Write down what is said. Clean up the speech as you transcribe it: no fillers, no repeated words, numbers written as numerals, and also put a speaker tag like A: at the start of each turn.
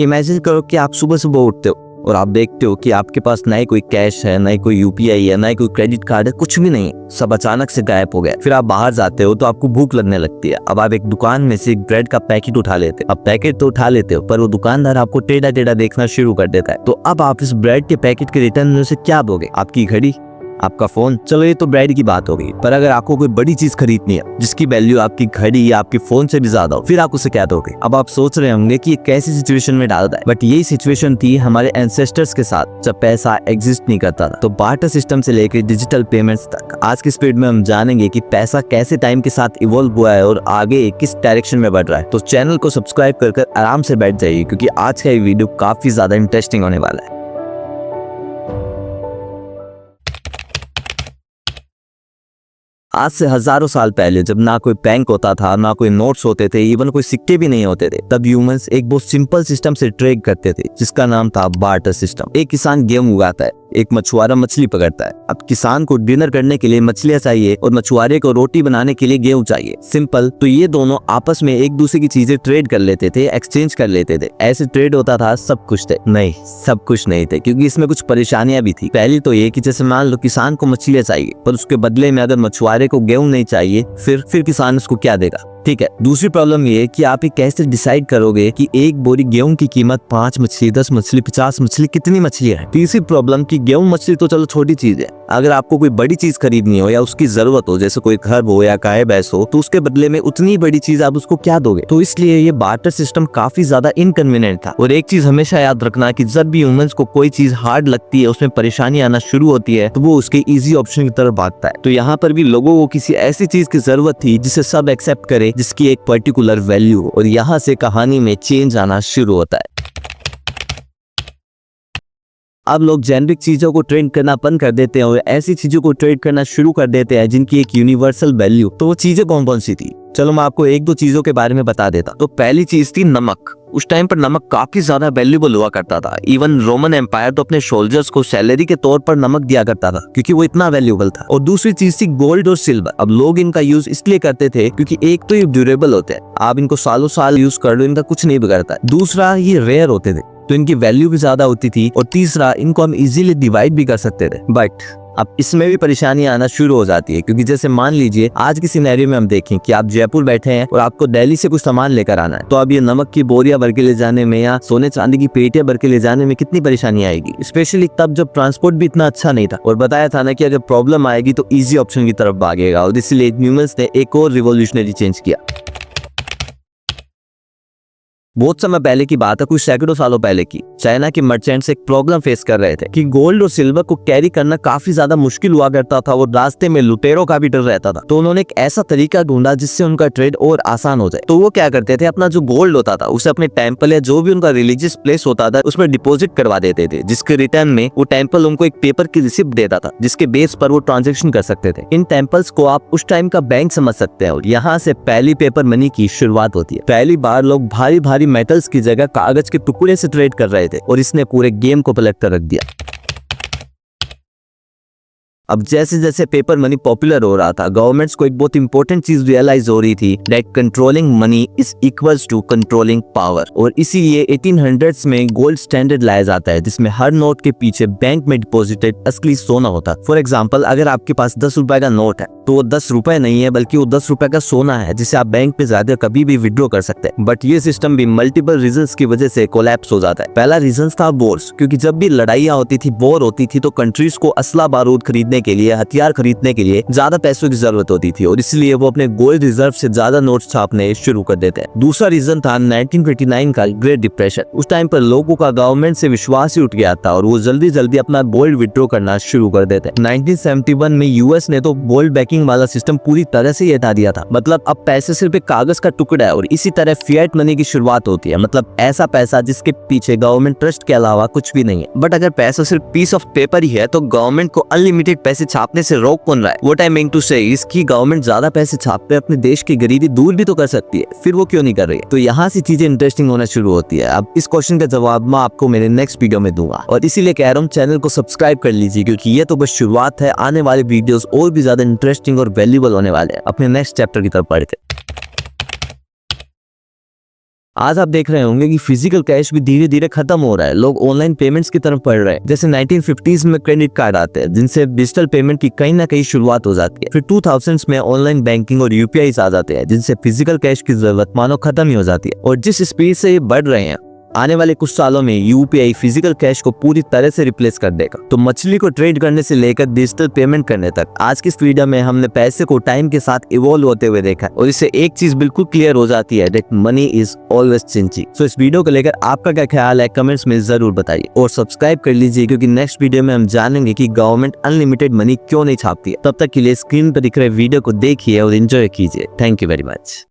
A: Imagine करो कि आप सुबह सुबह उठते हो और आप देखते हो कि आपके पास ना ही कोई कैश है, ना ही कोई यूपीआई है, ना ही कोई क्रेडिट कार्ड है, कुछ भी नहीं है। सब अचानक से गायब हो गया। फिर आप बाहर जाते हो तो आपको भूख लगने लगती है। अब आप एक दुकान में से एक ब्रेड का पैकेट उठा लेते हो। अब पैकेट तो उठा लेते हो, पर वो दुकानदार आपको टेढ़ा टेढ़ा देखना शुरू कर देता है। तो अब आप इस ब्रेड के पैकेट के रिटर्न में से क्या दोगे? आपकी घड़ी, आपका फोन? चलो ये तो ब्रेड की बात हो गई, पर अगर आपको कोई बड़ी चीज खरीदनी है जिसकी वैल्यू आपकी घड़ी या आपके फोन से भी ज्यादा हो, फिर आप उसे क्या दोगे? अब आप सोच रहे होंगे कि ये कैसी सिचुएशन में डालता है, बट यही सिचुएशन थी हमारे एंसेस्टर्स के साथ जब पैसा एग्जिस्ट नहीं करता था। तो बार्टर सिस्टम से लेकर डिजिटल पेमेंट्स तक आज की स्पीड में हम जानेंगे कि पैसा कैसे टाइम के साथ इवॉल्व हुआ है और आगे किस डायरेक्शन में बढ़ रहा है। तो चैनल को सब्सक्राइब कर आराम से बैठ जाइए, क्योंकि आज का ये वीडियो काफी ज्यादा इंटरेस्टिंग होने वाला है। आज से हजारों साल पहले, जब ना कोई बैंक होता था, ना कोई नोट्स होते थे, इवन कोई सिक्के भी नहीं होते थे, तब ह्यूमंस एक बहुत सिंपल सिस्टम से ट्रेड करते थे जिसका नाम था बार्टर सिस्टम। एक किसान गेहूं उगाता है, एक मछुआरा मछली पकड़ता है। अब किसान को डिनर करने के लिए मछलियां चाहिए और मछुआरे को रोटी बनाने के लिए गेहूं चाहिए। सिंपल। तो ये दोनों आपस में एक दूसरे की चीजें ट्रेड कर लेते थे, एक्सचेंज कर लेते थे। ऐसे ट्रेड होता था। सब कुछ थे? नहीं, सब कुछ नहीं थे, क्योंकि इसमें कुछ परेशानियां भी थी। पहली तो ये कि जैसे मान लो किसान को मछलियां चाहिए, पर उसके बदले में अगर मछुआरे को गेहूं नहीं चाहिए, फिर किसान उसको क्या देगा? ठीक है। दूसरी प्रॉब्लम ये कि आप ये कैसे डिसाइड करोगे कि एक बोरी गेहूं की कीमत 5 मछली, 10 मछली, 50 मछली, कितनी मछली है? तीसरी प्रॉब्लम कि गेहूं मछली तो चलो छोटी चीज है, अगर आपको कोई बड़ी चीज खरीदनी हो या उसकी जरूरत हो, जैसे कोई घर हो या गाय भैंस हो, तो उसके बदले में उतनी बड़ी चीज आप उसको क्या दोगे? तो इसलिए ये बार्टर सिस्टम काफी ज्यादा इनकन्वीनियंट था। और एक चीज हमेशा याद रखना कि जब भी ह्यूमंस को कोई चीज हार्ड लगती है, उसमें परेशानी आना शुरू होती है, तो वो उसके इजी ऑप्शन की तरफ भागता है। तो यहाँ पर भी लोगों को किसी ऐसी चीज की जरूरत थी जिसे सब एक्सेप्ट करे, जिसकी एक पर्टिकुलर वैल्यू हो, और यहाँ से कहानी में चेंज आना शुरू होता है। अब लोग जेनरिक चीजों को ट्रेड करना बंद कर देते हैं और ऐसी चीजों को ट्रेड करना शुरू कर देते हैं जिनकी एक यूनिवर्सल वैल्यू। तो वो चीजें कौन कौन सी थी? चलो मैं आपको एक दो चीजों के बारे में बता देता। तो पहली चीज थी नमक। उस टाइम पर नमक काफी ज्यादा वैल्यूबल हुआ करता था। इवन रोमन एम्पायर तो अपने सोल्जर्स को सैलरी के तौर पर नमक दिया करता था, क्योंकि वो इतना वैल्यूबल था। और दूसरी चीज थी गोल्ड और सिल्वर। अब लोग इनका यूज इसलिए करते थे क्योंकि एक तो ये ड्यूरेबल होते हैं, आप इनको सालों साल यूज कर लो, इनका कुछ नहीं बिगड़ता। दूसरा, ये रेयर होते थे तो इनकी वैल्यू भी ज्यादा होती थी। और तीसरा, इनको हम इजीली डिवाइड भी कर सकते थे। बट अब इसमें भी परेशानी आना शुरू हो जाती है, क्योंकि जैसे मान लीजिए आज की सिनेरियो में हम देखें कि आप जयपुर बैठे हैं और आपको दिल्ली से कुछ सामान लेकर आना है, तो अब ये नमक की बोरियां भर के ले जाने में या सोने चांदी की पेटियां भर के ले जाने में कितनी परेशानी आएगी, स्पेशली तब जब ट्रांसपोर्ट भी इतना अच्छा नहीं था। और बताया था ना कि अगर प्रॉब्लम आएगी तो इजी ऑप्शन की तरफ भागेगा, और इसलिए ह्यूमंस ने एक और रिवोल्यूशनरी चेंज किया। बहुत समय पहले की बात है, कुछ सैकड़ों सालों पहले की। चाइना के मर्चेंट्स एक प्रॉब्लम फेस कर रहे थे कि गोल्ड और सिल्वर को कैरी करना काफी ज्यादा मुश्किल हुआ करता था और रास्ते में लुटेरों का भी डर रहता था। तो उन्होंने एक ऐसा तरीका ढूंढा जिससे उनका ट्रेड और आसान हो जाए। तो वो क्या करते थे, अपना जो गोल्ड होता था उसे अपने टेम्पल या जो भी उनका रिलीजियस प्लेस होता था उसमें डिपोजिट करवा देते थे, जिसके रिटर्न में वो टेम्पल उनको एक पेपर की रिसिप्ट देता था, जिसके बेस पर वो ट्रांजेक्शन कर सकते थे। इन टेम्पल्स को आप उस टाइम का बैंक समझ सकते हैं, और यहाँ से पहली पेपर मनी की शुरुआत होती है। पहली बार लोग भारी भारी मेटल्स की जगह कागज के टुकड़े से ट्रेड कर रहे थे, और इसने पूरे गेम को पलट कर रख दिया। अब जैसे जैसे पेपर मनी पॉपुलर हो रहा था, गवर्नमेंट्स को एक बहुत इंपॉर्टेंट चीज रियलाइज हो रही थी, that controlling money is equals to controlling power. और इसीलिए 1800s में गोल्ड स्टैंडर्ड लाया जाता है, जिसमें हर नोट के पीछे बैंक में डिपॉजिटेड असली सोना होता है। फॉर एग्जाम्पल, अगर आपके पास 10 रुपए का नोट है तो वो 10 रुपए नहीं है, बल्कि वो 10 रुपए का सोना है, जिसे आप बैंक पे जाकर कभी भी विड्रॉ कर सकते हैं। बट ये सिस्टम भी मल्टीपल रीजंस की वजह से कोलैप्स हो जाता है। पहला रीजन था वॉर्स, क्योंकि जब भी लड़ाइयाँ होती थी, वॉर होती थी, तो कंट्रीज को असला बारूद खरीदने के लिए, हथियार खरीदने के लिए ज्यादा पैसों की जरूरत होती थी, और इसलिए वो अपने गोल्ड रिजर्व से ज्यादा नोट छापने शुरू कर देते हैं। दूसरा रीजन था 1929 का ग्रेट डिप्रेशन। उस टाइम पर लोगों का गवर्नमेंट से विश्वास ही उठ गया था, और वो जल्दी जल्दी अपना गोल्ड विड्रॉ करना शुरू कर देते हैं। 1971 में यूएस ने तो गोल्ड बैकिंग वाला सिस्टम पूरी तरह से हटा दिया था। मतलब अब पैसे सिर्फ एक कागज का टुकड़ा है, और इसी तरह फिएट मनी की शुरुआत होती है। मतलब ऐसा पैसा जिसके पीछे गवर्नमेंट ट्रस्ट के अलावा कुछ भी नहीं है। बट अगर पैसा सिर्फ पीस ऑफ पेपर ही है, तो गवर्नमेंट को अनलिमिटेड पैसे छापने से रोक कौन रहा है? व्हाट आई मीन टू से इसकी गवर्नमेंट ज्यादा पैसे छाप पे अपने देश की गरीबी दूर भी तो कर सकती है, फिर वो क्यों नहीं कर रही है? तो यहाँ से चीजें इंटरेस्टिंग होना शुरू होती है। अब इस क्वेश्चन का जवाब मैं आपको मेरे नेक्स्ट वीडियो में दूंगा, और इसीलिए कह रहा हूँ चैनल को सब्सक्राइब कर लीजिए, क्योंकि ये तो बस शुरुआत है। आने वाले वीडियोस और भी ज्यादा इंटरेस्टिंग और वैल्यूएबल होने वाले हैं। अपने नेक्स्ट चैप्टर की तरफ बढ़ते हैं। आज आप देख रहे होंगे कि फिजिकल कैश भी धीरे धीरे खत्म हो रहा है, लोग ऑनलाइन पेमेंट्स की तरफ बढ़ रहे हैं। जैसे 1950s में क्रेडिट कार्ड आते हैं जिनसे डिजिटल पेमेंट की कहीं ना कहीं शुरुआत हो जाती है। फिर 2000s में ऑनलाइन बैंकिंग और यूपीआई आ जाते हैं जिनसे फिजिकल कैश की जरूरत मानो खत्म ही हो जाती है। और जिस स्पीड से ये बढ़ रहे हैं, आने वाले कुछ सालों में यूपीआई फिजिकल कैश को पूरी तरह से रिप्लेस कर देगा। तो मछली को ट्रेड करने से लेकर डिजिटल पेमेंट करने तक आज की इस वीडियो में हमने पैसे को टाइम के साथ इवॉल्व होते हुए देखा है और इससे एक चीज बिल्कुल क्लियर हो जाती है that money is always changing. So इस वीडियो को लेकर आपका क्या ख्याल है कमेंट्स में जरूर बताइए और सब्सक्राइब कर लीजिए, क्योंकि नेक्स्ट वीडियो में हम जानेंगे कि गवर्नमेंट अनलिमिटेड मनी क्यों नहीं छापती है। तब तक के लिए स्क्रीन पर दिख रहे वीडियो को देखिए और एंजॉय कीजिए। Thank you very much.